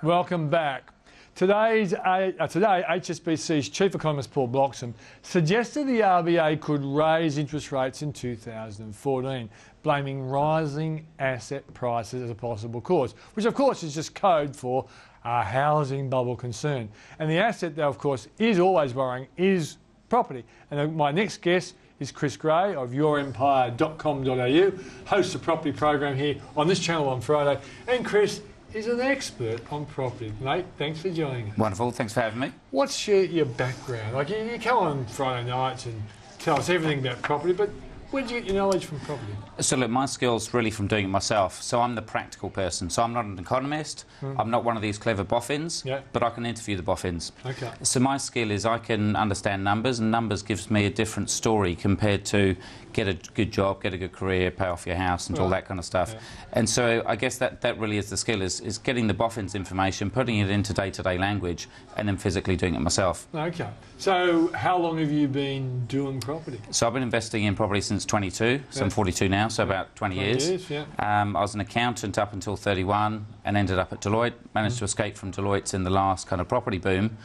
Welcome back. Today, HSBC's Chief Economist Paul Bloxham suggested the RBA could raise interest rates in 2014, blaming rising asset prices as a possible cause, which of course is just code for a housing bubble concern. And the asset that of course is always borrowing is property. And my next guest is Chris Gray of yourempire.com.au, hosts a property program here on this channel on Friday. And Chris is an expert on property. Mate, thanks for joining us. Wonderful, thanks for having me. What's your background? Like you come on Friday nights and tell us everything about property, but where did you get your knowledge from property? So look, my skill's really from doing it myself. So I'm the practical person. So I'm not an economist. I'm not one of these clever boffins, but I can interview the boffins. Okay. So my skill is I can understand numbers, and numbers gives me a different story compared to get a good job, get a good career, pay off your house and all that kind of stuff. Yeah. And so I guess that really is the skill, is getting the boffins information, putting it into day-to-day language, and then physically doing it myself. Okay. So how long have you been doing property? So I've been investing in property since 22, so I'm 42 now, so about 20 years. Yeah. I was an accountant up until 31 and ended up at Deloitte. Managed to escape from Deloitte in the last kind of property boom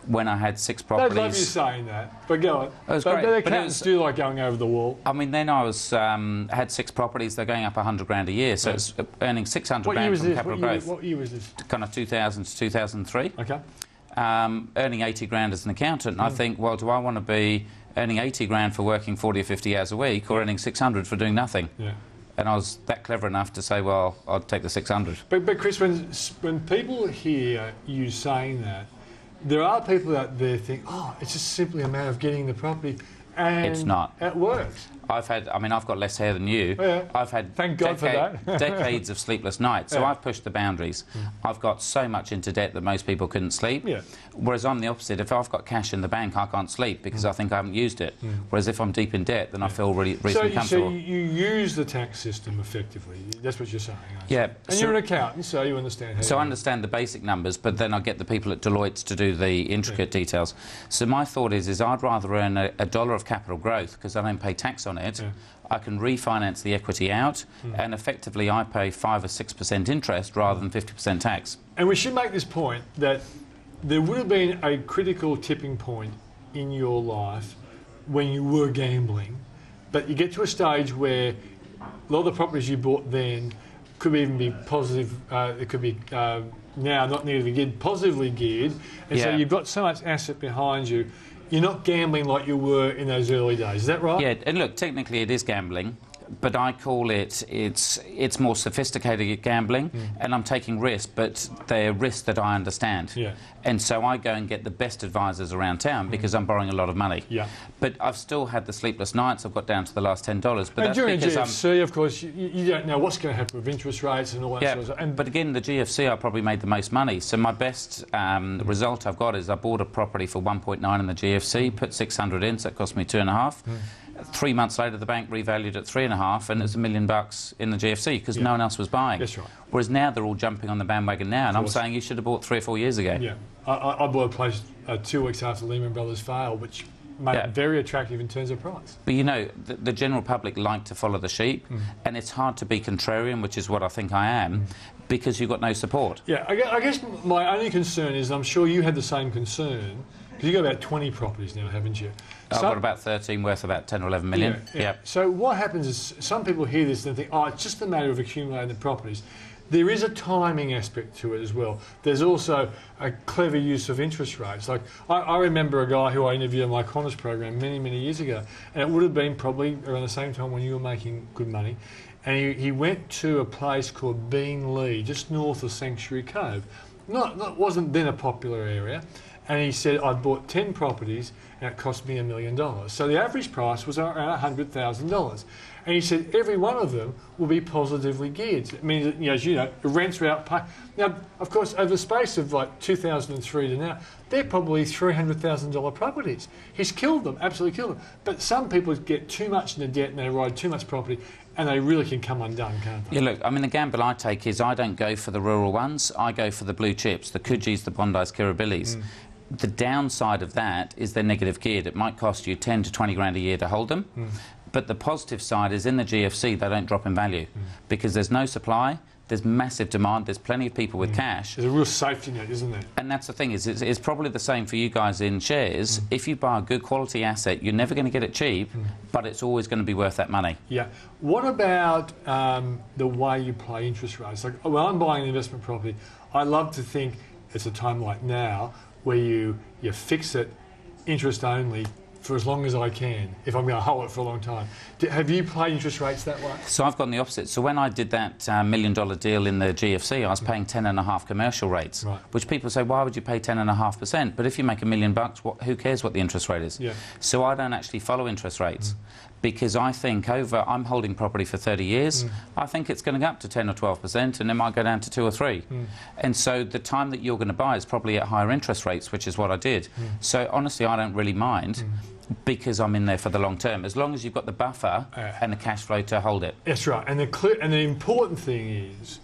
when I had 6 properties. They love you saying that, but go on. It was great. The accountants do like going over the wall. I mean, then I was had 6 properties. They're going up 100 grand a year, so it's earning 600 grand from capital growth. What year was this? Kind of 2000 to 2003. Okay. Earning 80 grand as an accountant. And I think, well, do I want to be earning 80 grand for working 40 or 50 hours a week, or earning 600 for doing nothing? Yeah. And I was that clever enough to say, well, I'll take the 600. But Chris, when people hear you saying that, there are people out there think, oh, it's just simply a matter of getting the property. And it's not. It works. I've got less hair than you. Yeah. I've had Thank God for that. decades of sleepless nights. So I've pushed the boundaries. I've got so much into debt that most people couldn't sleep. Yeah. Whereas I'm the opposite. If I've got cash in the bank, I can't sleep because I think I haven't used it. Whereas if I'm deep in debt, then I feel really reasonably comfortable. So you use the tax system effectively. That's what you're saying. Yeah. And you're an accountant, so you understand how. So I understand the basic numbers, but then I get the people at Deloitte to do the intricate details. So my thought is I'd rather earn a dollar of capital growth because I don't pay tax on it. I can refinance the equity out, and effectively I pay 5 or 6% interest rather than 50% tax. And we should make this point that there would have been a critical tipping point in your life when you were gambling, but you get to a stage where a lot of the properties you bought then could even be positive, it could be now not negatively geared, positively geared, and so you've got so much asset behind you. You're not gambling like you were in those early days, is that right? Yeah, and look, technically it is gambling, but I call it's more sophisticated gambling, and I'm taking risks, but they're risks that I understand. Yeah. And so I go and get the best advisors around town because I'm borrowing a lot of money. Yeah. But I've still had the sleepless nights. I've got down to the last $10. But and that's during because GFC, of course, you don't know what's going to happen with interest rates and all that sort of stuff. But again, the GFC, I probably made the most money. So my best result I've got is I bought a property for 1.9 in the GFC, put 600 in, so it cost me 2.5. 3 months later, the bank revalued at 3.5, and it's $1 million in the GFC because no one else was buying. That's right. Whereas now they're all jumping on the bandwagon now, and I'm saying you should have bought 3 or 4 years ago. Yeah, I bought a place 2 weeks after Lehman Brothers failed, which made it very attractive in terms of price. But you know, the general public like to follow the sheep, and it's hard to be contrarian, which is what I think I am, because you've got no support. Yeah, I guess my only concern is, I'm sure you had the same concern, because you've got about 20 properties now, haven't you? I've got about 13 worth about 10 or 11 million. Yeah. So what happens is some people hear this and think, oh, it's just a matter of accumulating the properties. There is a timing aspect to it as well. There's also a clever use of interest rates. Like I remember a guy who I interviewed on my economist program many, many years ago, and it would have been probably around the same time when you were making good money. And he went to a place called Bean Lee, just north of Sanctuary Cove. Wasn't then a popular area. And he said, I bought 10 properties and it cost me $1 million. So the average price was around $100,000. And he said every one of them will be positively geared. It means that, as you know, the rents are outpaid. Now, of course, over the space of like 2003 to now, they're probably $300,000 properties. He's killed them, absolutely killed them. But some people get too much into debt and they ride too much property, and they really can come undone, can't they? Yeah, look, I mean, the gamble I take is I don't go for the rural ones. I go for the blue chips, the Coogis, the Bondis, Kirribillis. The downside of that is they're negative geared. It might cost you 10 to 20 grand a year to hold them. But the positive side is in the GFC, they don't drop in value because there's no supply, there's massive demand, there's plenty of people with cash. There's a real safety net, isn't there? And that's the thing, is it's probably the same for you guys in shares. If you buy a good quality asset, you're never going to get it cheap, but it's always going to be worth that money. Yeah. What about the way you play interest rates? Like when I'm buying an investment property, I love to think it's a time like now where you fix it interest only for as long as I can, if I'm going to hold it for a long time. Have you played interest rates that way? So I've gone the opposite. So when I did that $1 million deal in the GFC, I was paying 10.5 commercial rates, which people say, why would you pay 10.5%? But if you make $1 million, who cares what the interest rate is? Yeah. So I don't actually follow interest rates. Because I think I'm holding property for 30 years, I think it's going to go up to 10 or 12% and it might go down to 2 or 3. And so the time that you're going to buy is probably at higher interest rates, which is what I did. So honestly, I don't really mind because I'm in there for the long term, as long as you've got the buffer and the cash flow to hold it. That's right. And the important thing is,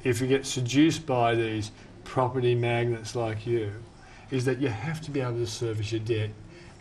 if you get seduced by these property magnates like you, is that you have to be able to service your debt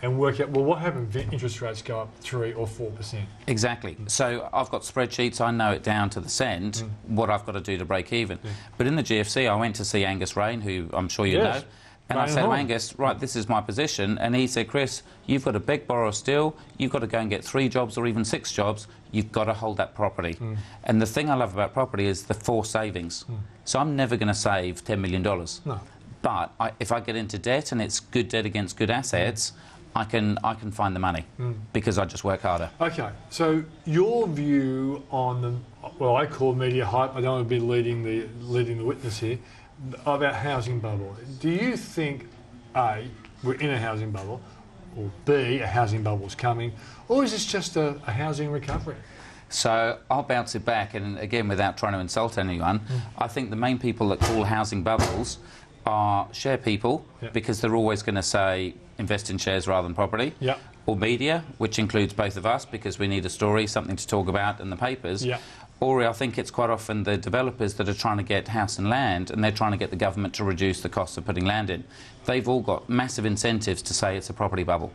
and work out, well, what happens if interest rates go up 3 or 4%? Exactly. So I've got spreadsheets, I know it down to the cent, what I've got to do to break even. But in the GFC, I went to see Angus Rain, who I'm sure you know, and I said to Angus, right, this is my position. And he said, Chris, you've got to beg, borrow, steal, you've got to go and get 3 jobs or even 6 jobs, you've got to hold that property. And the thing I love about property is the forced savings. So I'm never going to save $10 million. No. But if I get into debt and it's good debt against good assets, I can find the money because I just work harder. Okay, so your view on the, well, I call media hype, I don't want to be leading the witness here, about housing bubble. Do you think, A, we're in a housing bubble, or B, a housing bubble is coming, or is this just a housing recovery? So I'll bounce it back, and again, without trying to insult anyone, I think the main people that call housing bubbles are share people, because they're always going to say invest in shares rather than property, or media, which includes both of us because we need a story, something to talk about in the papers, or I think it's quite often the developers that are trying to get house and land and they're trying to get the government to reduce the cost of putting land in. They've all got massive incentives to say it's a property bubble.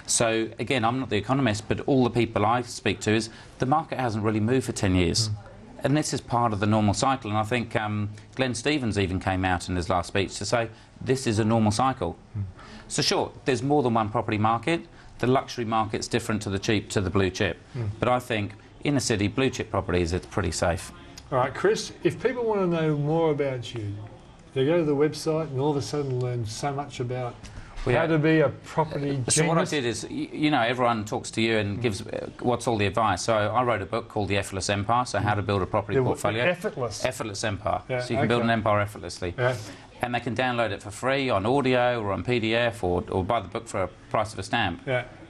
So again, I'm not the economist, but all the people I speak to is the market hasn't really moved for 10 years. And this is part of the normal cycle, and I think Glenn Stevens even came out in his last speech to say this is a normal cycle. So sure, there's more than one property market. The luxury market's different to the cheap, to the blue chip. But I think in a city, blue chip properties, it's pretty safe. All right, Chris, if people want to know more about you, they go to the website and all of a sudden learn so much about how to be a property genius. So what I did is, you know, everyone talks to you and gives what's all the advice. So I wrote a book called The Effortless Empire, so how to build a property portfolio. Effortless Empire. So you can build an empire effortlessly. And they can download it for free on audio or on PDF or buy the book for a price of a stamp.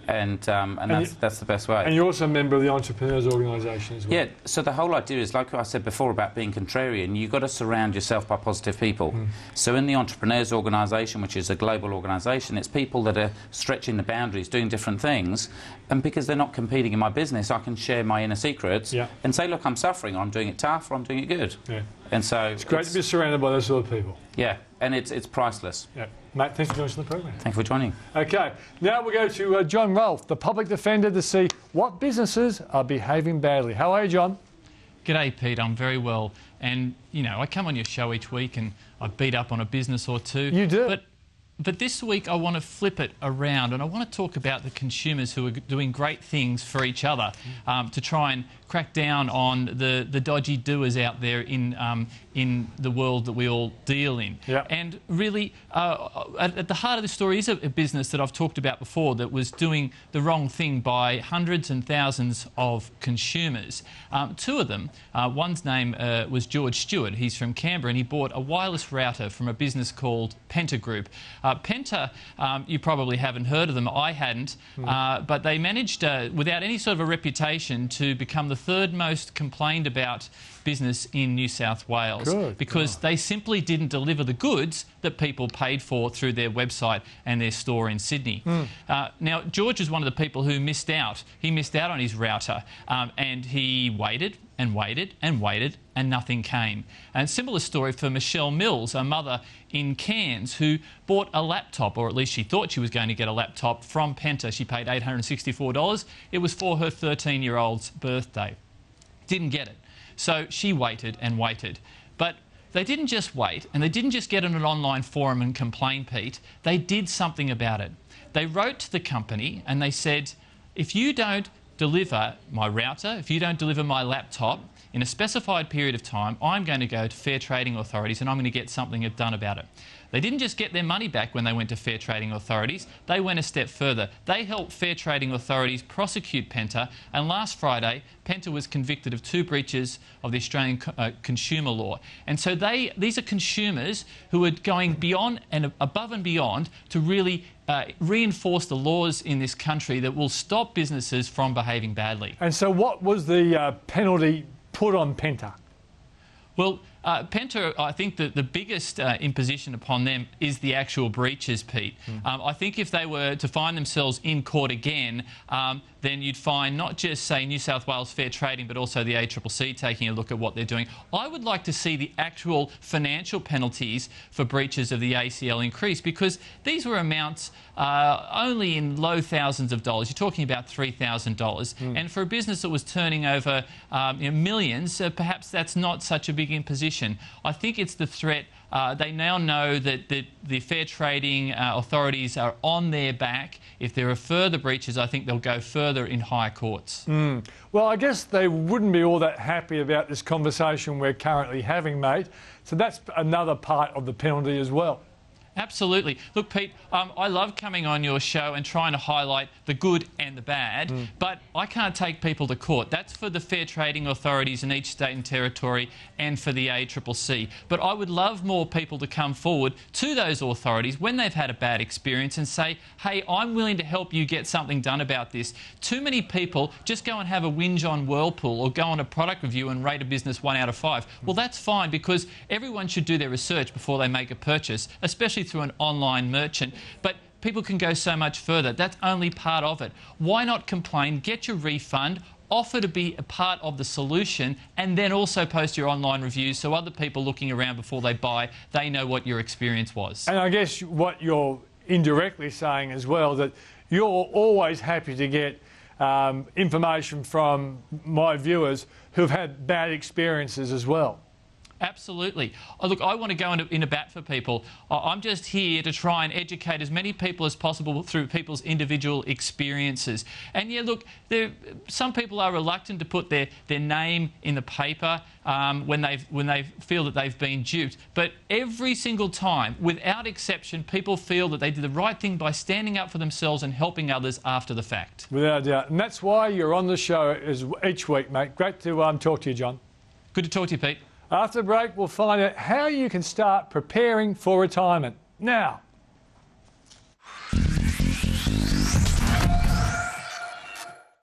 And that's the best way. And you're also a member of the Entrepreneurs Organisation as well. Yeah, so the whole idea is, like I said before about being contrarian, you've got to surround yourself by positive people. So in the Entrepreneurs Organisation, which is a global organisation, it's people that are stretching the boundaries, doing different things, and because they're not competing in my business, I can share my inner secrets and say, look, I'm suffering, or I'm doing it tough, or I'm doing it good. And so it's great to be surrounded by those sort of people. Yeah, and it's priceless. Mate, thanks for joining us on the program. Thank you for joining. Okay, now we'll go to John Rolfe, the public defender, to see what businesses are behaving badly. How are you, John? G'day, Pete. I'm very well. And, you know, I come on your show each week and I beat up on a business or two. You do? But this week I want to flip it around and I want to talk about the consumers who are doing great things for each other to try and crack down on the dodgy doers out there in the world that we all deal in. And really, at the heart of the story is a business that I've talked about before that was doing the wrong thing by hundreds and thousands of consumers. 2 of them, one's name was George Stewart. He's from Canberra and he bought a wireless router from a business called Penta Group. Penta, you probably haven't heard of them. I hadn't. But they managed, without any sort of a reputation, to become the 3rd most complained about business in New South Wales because they simply didn't deliver the goods that people paid for through their website and their store in Sydney. Now, George is one of the people who missed out. He missed out on his router and he waited and waited and waited and nothing came. And similar story for Michelle Mills, a mother in Cairns who bought a laptop, or at least she thought she was going to get a laptop from Penta. She paid $864. It was for her 13-year-old's birthday. Didn't get it. So she waited and waited. But they didn't just wait, and they didn't just get on an online forum and complain, Pete. They did something about it. They wrote to the company and they said, if you don't deliver my router, if you don't deliver my laptop in a specified period of time, I'm going to go to fair trading authorities and I'm going to get something done about it. They didn't just get their money back when they went to fair trading authorities, they went a step further. They helped fair trading authorities prosecute Penta, and last Friday, Penta was convicted of 2 breaches of the Australian consumer law. And so these are consumers who are going beyond and above and beyond to really reinforce the laws in this country that will stop businesses from behaving badly. And so what was the penalty put on Penta? Well, Penta, I think that the biggest imposition upon them is the actual breaches, Pete. I think if they were to find themselves in court again, then you'd find not just, say, New South Wales Fair Trading, but also the ACCC taking a look at what they're doing. I would like to see the actual financial penalties for breaches of the ACL increase, because these were amounts only in low thousands of dollars. You're talking about $3,000. And for a business that was turning over millions, perhaps that's not such a big imposition. I think it's the threat. They now know that the fair trading authorities are on their back. If there are further breaches, I think they'll go further in higher courts. Well, I guess they wouldn't be all that happy about this conversation we're currently having, mate. So that's another part of the penalty as well. Absolutely. Look, Pete, I love coming on your show and trying to highlight the good and the bad, but I can't take people to court. That's for the fair trading authorities in each state and territory and for the ACCC. But I would love more people to come forward to those authorities when they've had a bad experience and say, hey, I'm willing to help you get something done about this. Too many people just go and have a whinge on Whirlpool or go on a product review and rate a business 1 out of 5. Well, that's fine, because everyone should do their research before they make a purchase, especially through an online merchant. But people can go so much further. That's only part of it. Why not complain, get your refund, offer to be a part of the solution, and then also post your online reviews so other people looking around before they buy, they know what your experience was. And I guess what you're indirectly saying as well, that you're always happy to get information from my viewers who've had bad experiences as well. Absolutely. Look, I want to go in a bat for people. I'm just here to try and educate as many people as possible through people's individual experiences. And yeah, look, some people are reluctant to put their name in the paper when they feel that they've been duped. But every single time, without exception, people feel that they did the right thing by standing up for themselves and helping others after the fact. Without a doubt. And that's why you're on the show each week, mate. Great to talk to you, John. Good to talk to you, Pete. After the break, we'll find out how you can start preparing for retirement. Now,